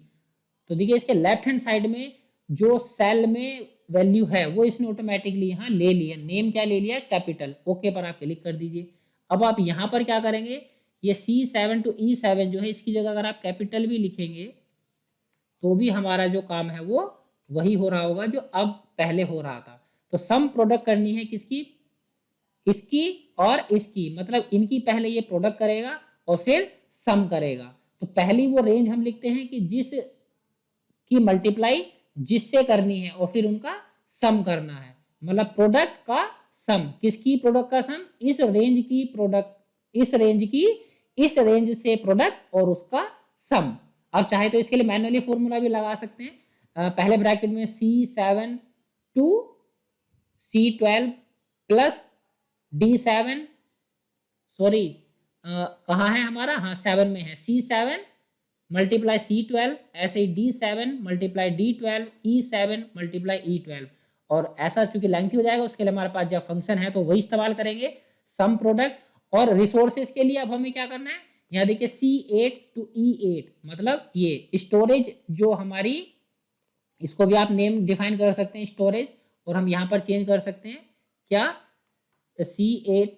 तो देखिए इसके लेफ्ट हैंड साइड में जो सेल में वैल्यू है वो इसने ऑटोमेटिकली यहाँ ले लिया, नेम क्या ले लिया, कैपिटल। ओके पर आप क्लिक कर दीजिए। अब आप यहाँ पर क्या करेंगे, ये C7 टू E7 जो है इसकी जगह अगर आप कैपिटल भी लिखेंगे तो भी हमारा जो काम है वो वही हो रहा होगा जो अब पहले हो रहा था। तो सम प्रोडक्ट करनी है किसकी, इसकी और इसकी, मतलब इनकी पहले ये प्रोडक्ट करेगा और फिर सम करेगा। तो पहली वो रेंज हम लिखते हैं कि जिस की मल्टीप्लाई जिससे करनी है और फिर उनका सम करना है, मतलब प्रोडक्ट का सम, किसकी प्रोडक्ट का सम, इस रेंज की प्रोडक्ट, इस रेंज की इस रेंज से प्रोडक्ट और उसका सम। अब चाहे तो इसके लिए मैन्युअली फॉर्मूला भी लगा सकते हैं, पहले ब्रैकेट में C7 to C12 plus D7, sorry कहाँ है हमारा, हाँ 7 में है, C7 मल्टीप्लाई C12, ऐसे ही D7 multiply D12, E7 multiply E12, और ऐसा चूंकि लेंथी हो जाएगा उसके लिए हमारे पास जब फंक्शन है तो वही इस्तेमाल करेंगे, सम प्रोडक्ट। और रिसोर्सेज के लिए अब हमें क्या करना है, यहाँ देखिए C8 टू E8, मतलब ये स्टोरेज जो हमारी, इसको भी आप नेम डिफाइन कर सकते हैं स्टोरेज, और हम यहाँ पर चेंज कर सकते हैं क्या, C8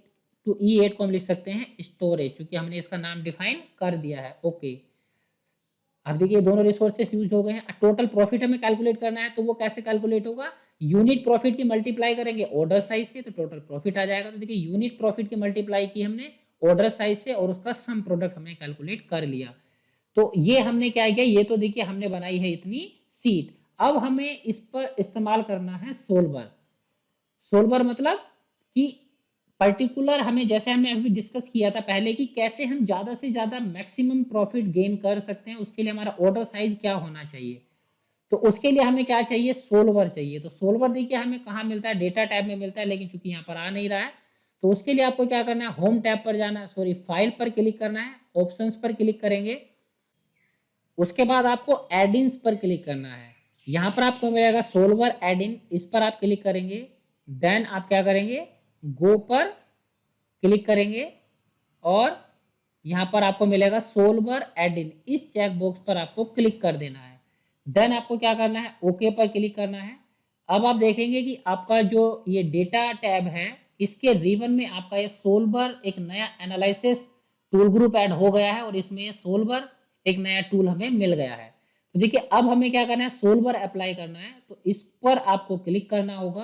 टू E8 को हम लिख सकते हैं स्टोरेज, क्योंकि हमने इसका नाम डिफाइन कर दिया है। ओके अब देखिए दोनों रिसोर्सेस यूज हो गए हैं। टोटल प्रॉफिट हमें कैलकुलेट करना है, तो वो कैसे कैलकुलेट होगा, यूनिट प्रॉफिट की मल्टीप्लाई करेंगे ऑर्डर साइज से तो टोटल प्रॉफिट आ जाएगा। तो देखिए यूनिट प्रॉफिट की मल्टीप्लाई की हमने ऑर्डर साइज से और उसका सम प्रोडक्ट हमने कैलकुलेट कर लिया। तो ये हमने क्या किया, ये तो देखिए हमने बनाई है इतनी सीट। अब हमें इस पर इस्तेमाल करना है सोल्वर। सोल्वर मतलब कि पर्टिकुलर हमें, जैसे हमने अभी डिस्कस किया था पहले कि कैसे हम ज्यादा से ज्यादा मैक्सिमम प्रॉफिट गेन कर सकते हैं, उसके लिए हमारा ऑर्डर साइज क्या होना चाहिए। तो उसके लिए हमें क्या चाहिए, सोल्वर चाहिए। तो सोल्वर देखिए हमें कहाँ मिलता है, डेटा टैब में मिलता है, लेकिन चूंकि यहाँ पर आ नहीं रहा है तो उसके लिए आपको क्या करना है, होम टैब पर जाना है, सॉरी फाइल पर क्लिक करना है, ऑप्शंस पर क्लिक करेंगे, उसके बाद आपको एडिन्स पर क्लिक करना है। यहाँ पर आपको मिलेगा सोल्वर एडिन, इस पर आप क्लिक करेंगे, देन आप क्या करेंगे, गो पर क्लिक करेंगे और यहाँ पर आपको मिलेगा सोल्वर एडिन, इस चेक बॉक्स पर आपको क्लिक कर देना है। देन आपको क्या करना है, ओके पर क्लिक करना है। अब आप देखेंगे कि आपका जो ये डेटा टैब है इसके रिबन में आपका ये सोल्वर एक नया एनालिसिस टूल ग्रुप ऐड हो गया है और इसमें ये सोल्वर एक नया टूल हमें मिल गया है। तो देखिए अब हमें क्या करना है, सोल्वर अप्लाई करना है, तो इस पर आपको क्लिक करना होगा।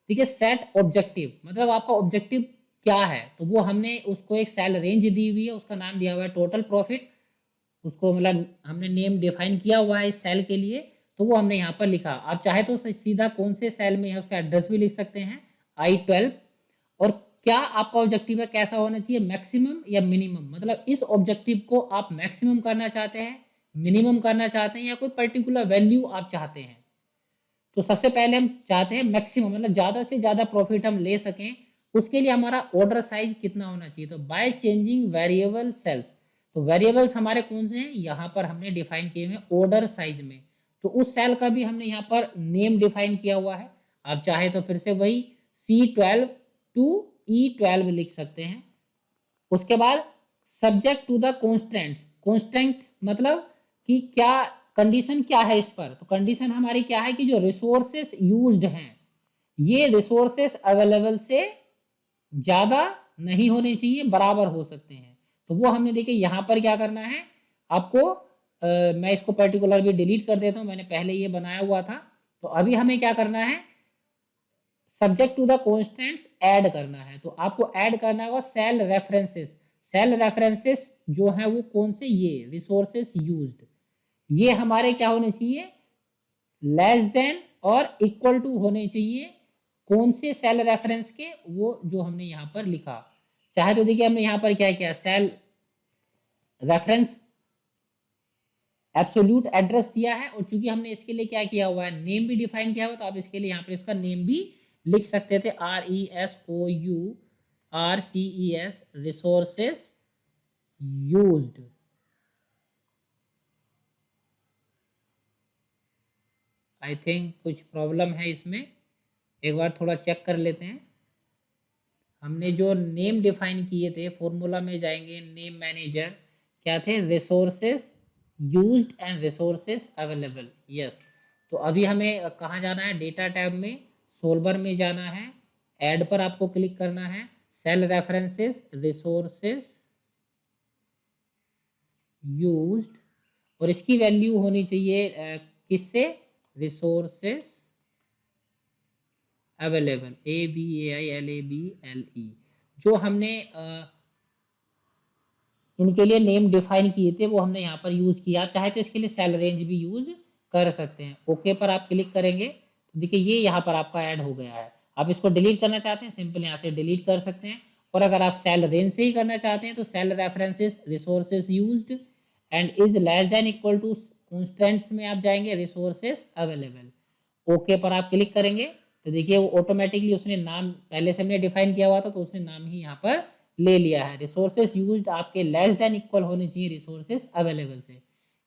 देखिए सेट ऑब्जेक्टिव, मतलब आपका ऑब्जेक्टिव क्या है, तो वो हमने उसको एक सेल रेंज दी हुई है, उसका नाम दिया हुआ है टोटल प्रॉफिट, उसको मतलब हमने नेम डिफाइन किया हुआ है इस सेल के लिए, तो वो हमने यहाँ पर लिखा। आप चाहे तो सीधा कौन से सेल में है उसका एड्रेस भी लिख सकते हैं, I12। और क्या आपका ऑब्जेक्टिव है, कैसा होना चाहिए, मैक्सिमम या मिनिमम, मतलब इस ऑब्जेक्टिव को आप मैक्सिमम करना चाहते हैं, मिनिमम करना चाहते हैं, या कोई पर्टिकुलर वैल्यू आप चाहते हैं। तो सबसे पहले हम चाहते हैं मैक्सिमम, मतलब ज्यादा से ज्यादा प्रॉफिट हम ले सकें, उसके लिए हमारा ऑर्डर साइज कितना होना चाहिए। तो बाय चेंजिंग वेरिएबल सेल्स, तो वेरिएबल्स हमारे कौन से हैं, यहाँ पर हमने डिफाइन किए हुए ऑर्डर साइज में, तो उस सेल का भी हमने यहाँ पर नेम डिफाइन किया हुआ है। आप चाहे तो फिर से वही C12 टू E12 लिख सकते हैं। उसके बाद subject to the constants, constants मतलब कि क्या कंडीशन क्या है इस पर, तो कंडीशन हमारी क्या है कि जो रिसोर्सेस यूज्ड हैं ये रिसोर्सेस अवेलेबल से ज्यादा नहीं होने चाहिए, बराबर हो सकते हैं। तो वो हमने देखिए यहाँ पर क्या करना है, आपको मैं इसको पर्टिकुलर भी डिलीट कर देता हूँ, मैंने पहले ये बनाया हुआ था, तो अभी हमें क्या करना है, subject to the constants add करना है। तो आपको ऐड करना होगा सेल रेफरेंसेस। सेल रेफरेंसेस जो है वो कौन से, ये रिसोर्सेस यूज्ड, ये हमारे क्या होने चाहिए, लेस देन और इक्वल टू होने चाहिए कौन से सेल रेफरेंस के, वो जो हमने यहाँ पर लिखा। चाहे तो देखिए हमने यहाँ पर क्या किया, सेल रेफरेंस एब्सोल्यूट एड्रेस दिया है, और चूंकि हमने इसके लिए क्या किया हुआ है, नेम भी डिफाइन किया हुआ, तो आप इसके लिए यहाँ पर इसका नेम भी लिख सकते थे, RESOURCES, resources used. I think कुछ प्रॉब्लम है इसमें, एक बार थोड़ा चेक कर लेते हैं। हमने जो नेम डिफाइन किए थे, फॉर्मूला में जाएंगे, नेम मैनेजर क्या थे, resources used and resources available, yes. तो अभी हमें कहाँ जाना है, डेटा टैब में, सोल्वर में जाना है, ऐड पर आपको क्लिक करना है, सेल रेफरेंसेस रिसोर्सेस यूज्ड, और इसकी वैल्यू होनी चाहिए किससे, रिसोर्सेस अवेलेबल, AVAILABLE, जो हमने इनके लिए नेम डिफाइन किए थे वो हमने यहाँ पर यूज किया। आप चाहे तो इसके लिए सेल रेंज भी यूज कर सकते हैं। ओके पर आप क्लिक करेंगे तो देखिए ये यहाँ पर आपका ऐड हो गया है। आप इसको डिलीट करना चाहते हैं, सिंपल यहाँ से डिलीट कर सकते हैं, और अगर आप सेल रेंज से ही करना चाहते हैं तो cell references resources used and is less than equal to constants में आप जाएंगे, रिसोर्सेस अवेलेबल। ओके पर आप क्लिक करेंगे तो देखिए वो ऑटोमेटिकली उसने नाम पहले से हमने डिफाइन किया हुआ था तो उसने नाम ही यहाँ पर ले लिया है। रिसोर्सेस यूज्ड आपके लेस देन इक्वल होने चाहिए रिसोर्सेस अवेलेबल से।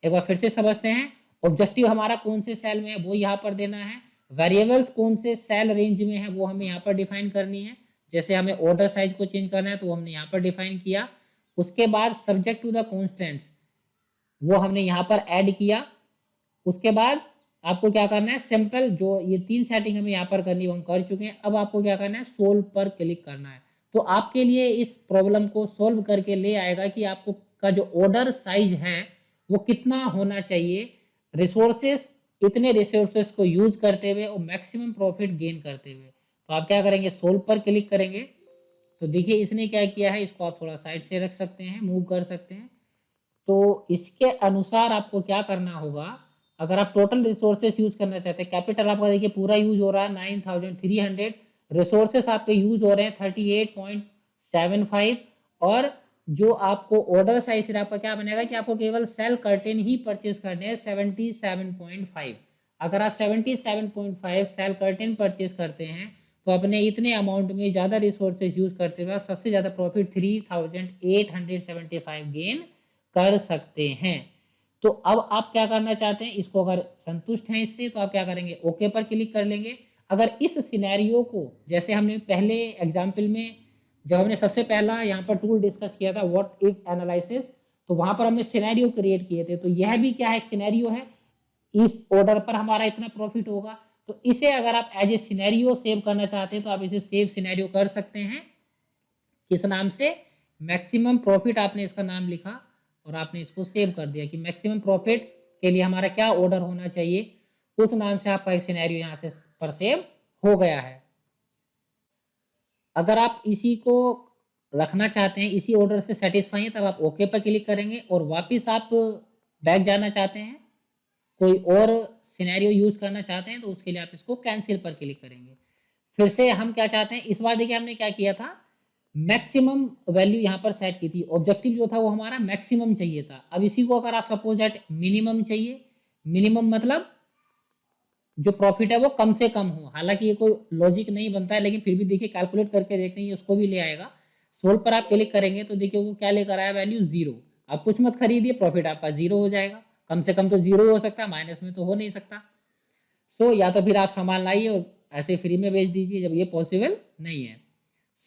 एक बार फिर से समझते हैं, ऑब्जेक्टिव हमारा कौन से सेल में है वो यहाँ पर देना है, वेरिएबल्स कौन से सेल रेंज में है वो हमें यहाँ पर डिफाइन करनी है। जैसे हमें ऑर्डर साइज को चेंज करना है तो हमने यहाँ पर डिफाइन किया। उसके बाद सब्जेक्ट टू द कॉन्स्टेंट्स वो हमने यहाँ पर ऐड किया। उसके बाद आपको क्या करना है, सिंपल जो ये 3 सेटिंग हमें यहाँ पर करनी है वो हम कर चुके हैं। अब आपको क्या करना है, सोल्व पर क्लिक करना है। तो आपके लिए इस प्रॉब्लम को सोल्व करके ले आएगा कि आपको का जो ऑर्डर साइज है वो कितना होना चाहिए, रिसोर्सेस इतने रिसोर्सेस को यूज करते हुए और मैक्सिमम प्रॉफिट गेन करते हुए। तो आप क्या करेंगे, सोल्व पर क्लिक करेंगे तो देखिए इसने क्या किया है, इसको आप थोड़ा साइड से रख सकते हैं, मूव कर सकते हैं। तो इसके अनुसार आपको क्या करना होगा, अगर आप टोटल रिसोर्सेस यूज करना चाहते हैं, कैपिटल आपका देखिए पूरा यूज हो रहा है 9300, रिसोर्सेस आपके यूज हो रहे हैं 38.75, और जो आपको ऑर्डर साइज आपका क्या बनेगा कि आपको केवल सेल कर्टेन ही परचेज करने हैं 77.5। अगर आप 77.5 सेल कर्टेन परचेज करते हैं तो अपने इतने अमाउंट में ज़्यादा रिसोर्सेज यूज करते हुए आप सबसे ज़्यादा प्रॉफिट 3875 गेन कर सकते हैं। तो अब आप क्या करना चाहते हैं, इसको अगर संतुष्ट हैं इससे तो आप क्या करेंगे, ओके पर क्लिक कर लेंगे। अगर इस सिनेरियो को, जैसे हमने पहले एग्जाम्पल में जब हमने सबसे पहला यहाँ पर टूल डिस्कस किया था व्हाट इफ एनालिसिस, तो वहां पर हमने सिनेरियो क्रिएट किए थे। तो यह भी क्या है, एक सिनेरियो है, इस ऑर्डर पर हमारा इतना प्रॉफिट होगा। तो इसे अगर आप एज ए सिनेरियो सेव करना चाहते हैं तो आप इसे सेव सिनेरियो कर सकते हैं। किस नाम से, मैक्सिमम प्रॉफिट आपने इसका नाम लिखा और आपने इसको सेव कर दिया कि मैक्सिमम प्रॉफिट के लिए हमारा क्या ऑर्डर होना चाहिए, उस नाम से आपका एक सिनेरियो यहाँ से पर सेव हो गया है। अगर आप इसी को रखना चाहते हैं, इसी ऑर्डर से सेटिस्फाई है, तब आप ओके पर क्लिक करेंगे, और वापस आप बैक जाना चाहते हैं, कोई और सिनेरियो यूज करना चाहते हैं तो उसके लिए आप इसको कैंसिल पर क्लिक करेंगे। फिर से हम क्या चाहते हैं, इस बार देखिए हमने क्या किया था, मैक्सिमम वैल्यू यहाँ पर सेट की थी। ऑब्जेक्टिव जो था वो हमारा मैक्सिमम चाहिए था। अब इसी को अगर आप सपोज दैट मिनिमम चाहिए, मिनिमम मतलब जो प्रॉफिट है वो कम से कम हो। हालांकि ये कोई लॉजिक नहीं बनता है, लेकिन फिर भी देखिए कैलकुलेट करके देखते हैं, उसको भी ले आएगा। सोल्व पर आप क्लिक करेंगे तो देखिए वो क्या लेकर आया, वैल्यू 0। आप कुछ मत खरीदिए, प्रॉफिट आपका 0 हो जाएगा। कम से कम तो 0 हो सकता है, माइनस में तो हो नहीं सकता। सो या तो फिर आप सामान लाइए और ऐसे फ्री में बेच दीजिए, जब ये पॉसिबल नहीं है।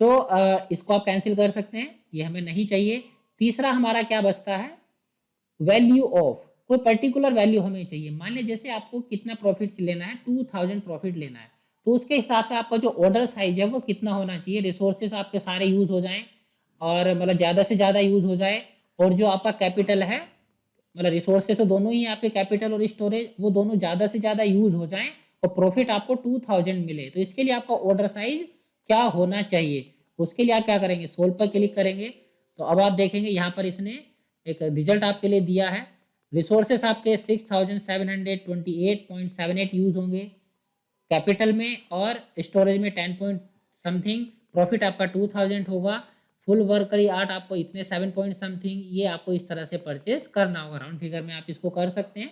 सो इसको आप कैंसिल कर सकते हैं, ये हमें नहीं चाहिए। तीसरा हमारा क्या बचता है, वैल्यू ऑफ, कोई पर्टिकुलर वैल्यू हमें चाहिए। मान लीजिए जैसे आपको कितना प्रॉफिट लेना है, 2000 प्रॉफिट लेना है, तो उसके हिसाब से आपका जो ऑर्डर साइज है वो कितना होना चाहिए, रिसोर्सेस आपके सारे यूज हो जाएं और मतलब ज़्यादा से ज़्यादा यूज हो जाए, और जो आपका कैपिटल है, मतलब रिसोर्सेस तो दोनों ही आपके कैपिटल और स्टोरेज वो दोनों ज़्यादा से ज़्यादा यूज हो जाएं, और प्रॉफिट आपको 2000 मिले, तो इसके लिए आपका ऑर्डर साइज क्या होना चाहिए, उसके लिए आप क्या करेंगे, सोल्व पर क्लिक करेंगे। तो अब आप देखेंगे यहाँ पर इसने एक रिजल्ट आपके लिए दिया है। रिसोर्सेस आपके 6728.78 यूज होंगे कैपिटल में, और स्टोरेज में 10 पॉइंट समथिंग। प्रॉफिट आपका 2000 होगा। फुल वर्क करी आर्ट आपको इतने 7 पॉइंट समथिंग। ये आपको इस तरह से परचेज करना होगा, राउंड फिगर में आप इसको कर सकते हैं।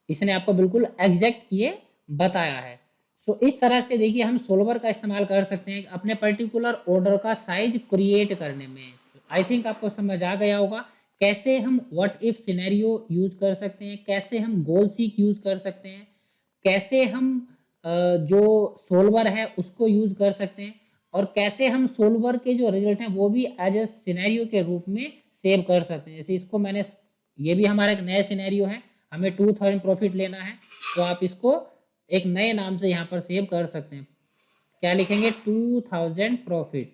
इसने आपको बिल्कुल एग्जैक्ट ये बताया है। सो इस तरह से देखिए हम सोल्वर का इस्तेमाल कर सकते हैं अपने पर्टिकुलर ऑर्डर का साइज क्रिएट करने में। आई थिंक आपको समझ आ गया होगा कैसे हम व्हाट इफ सिनेरियो यूज कर सकते हैं, कैसे हम गोल सीक यूज कर सकते हैं, कैसे हम जो सोल्वर है उसको यूज कर सकते हैं, और कैसे हम सोल्वर के जो रिजल्ट हैं वो भी एज ए सिनेरियो के रूप में सेव कर सकते हैं। जैसे इसको मैंने, ये भी हमारा एक नया सिनेरियो है, हमें 2000 प्रॉफिट लेना है, तो आप इसको एक नए नाम से यहाँ पर सेव कर सकते हैं। क्या लिखेंगे, 2000 प्रॉफिट।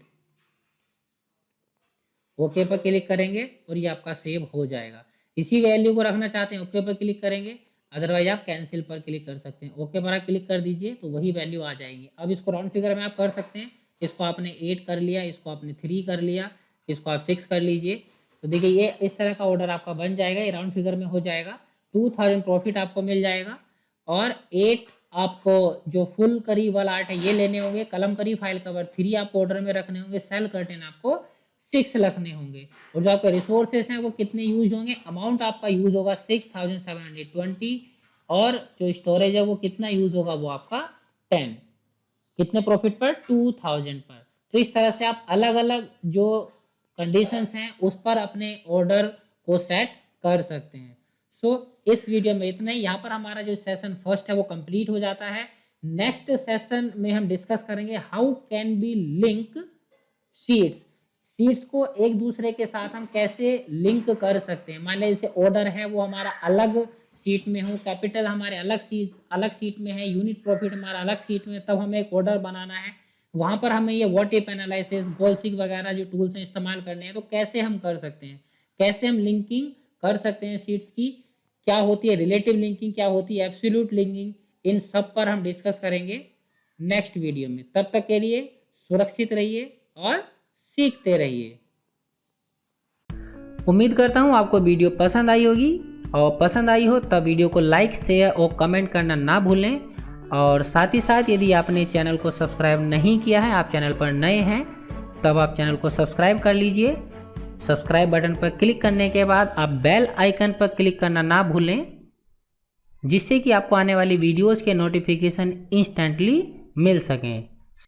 ओके पर क्लिक करेंगे और ये आपका सेव हो जाएगा। इसी वैल्यू को रखना चाहते हैं, ओके पर क्लिक करेंगे, अदरवाइज आप कैंसिल पर क्लिक कर सकते हैं। ओके पर आप क्लिक कर दीजिए तो वही वैल्यू आ जाएगी। अब इसको राउंड फिगर में आप कर सकते हैं। इसको आपने 8 कर लिया, इसको आपने 3 कर लिया, इसको आप 6 कर लीजिए, तो देखिए ये इस तरह का ऑर्डर आपका बन जाएगा, ये राउंड फिगर में हो जाएगा। 2000 प्रॉफिट आपको मिल जाएगा, और 8 आपको जो फुल करी वाला आर्ट है ये लेने होंगे, कलम करी फाइल कवर 3 आपको ऑर्डर में रखने होंगे, सेल कर्टेन आपको 6 रखने होंगे, और जो आपके रिसोर्सेस हैं वो कितने यूज होंगे, अमाउंट आपका यूज होगा 6720, और जो स्टोरेज है वो कितना यूज होगा, वो आपका 10। कितने प्रॉफिट पर, 2000 पर। तो इस तरह से आप अलग अलग जो कंडीशंस हैं उस पर अपने ऑर्डर को सेट कर सकते हैं। सो इस वीडियो में इतना ही। यहाँ पर हमारा जो सेशन फर्स्ट है वो कंप्लीट हो जाता है। नेक्स्ट सेशन में हम डिस्कस करेंगे how can be link seats को एक दूसरे के साथ हम कैसे लिंक कर सकते हैं। मान लीजिए जैसे ऑर्डर है वो हमारा अलग सीट में हो, कैपिटल हमारे अलग सीट में है, यूनिट प्रॉफिट हमारा अलग सीट में, तब हमें एक ऑर्डर बनाना है। वहां पर हमें ये what if analysis, goal seek वगैरह जो टूल्स हैं इस्तेमाल करने हैं, तो कैसे हम कर सकते हैं, कैसे हम लिंकिंग कर सकते हैं सीट्स की, क्या होती है रिलेटिव लिंकिंग, क्या होती है एब्सोल्यूट लिंकिंग, इन सब पर हम डिस्कस करेंगे नेक्स्ट वीडियो में। तब तक के लिए सुरक्षित रहिए और सीखते रहिए। उम्मीद करता हूँ आपको वीडियो पसंद आई होगी, और पसंद आई हो तब वीडियो को लाइक, शेयर और कमेंट करना ना भूलें। और साथ ही साथ यदि आपने चैनल को सब्सक्राइब नहीं किया है, आप चैनल पर नए हैं, तब आप चैनल को सब्सक्राइब कर लीजिए। सब्सक्राइब बटन पर क्लिक करने के बाद आप बेल आइकन पर क्लिक करना ना भूलें, जिससे कि आपको आने वाली वीडियोस के नोटिफिकेशन इंस्टेंटली मिल सकें।